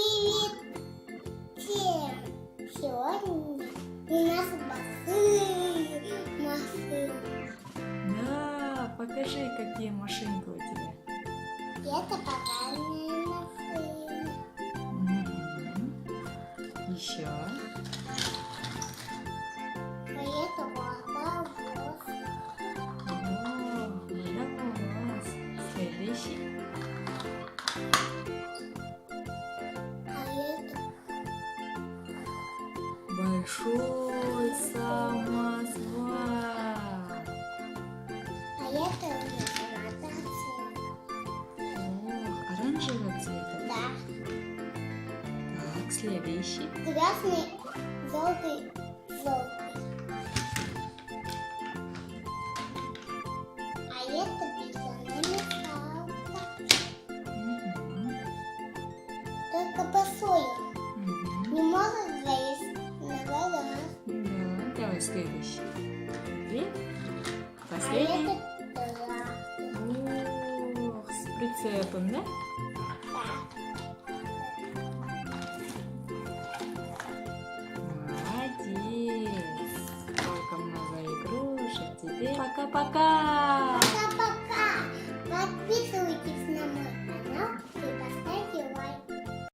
Привет всем! Сегодня у нас машины. Да, покажи, какие машинки у тебя. Это пожарные машины. Еще. А это водовоз. Водовоз. Следующий. А это Большой самосвал. у нас мотоцикл. Оранжевого цвета. Да. Так, следующий. Красный, желтый. А это песчаная мешалка. Только по-своему. Не может залезть на глаза. Да, давай следующий. И А последний. это трактор. Ох, с прицепом, да? Да. Молодец. Сколько много игрушек. Теперь пока-пока. Пока-пока. Подписывайтесь на мой канал.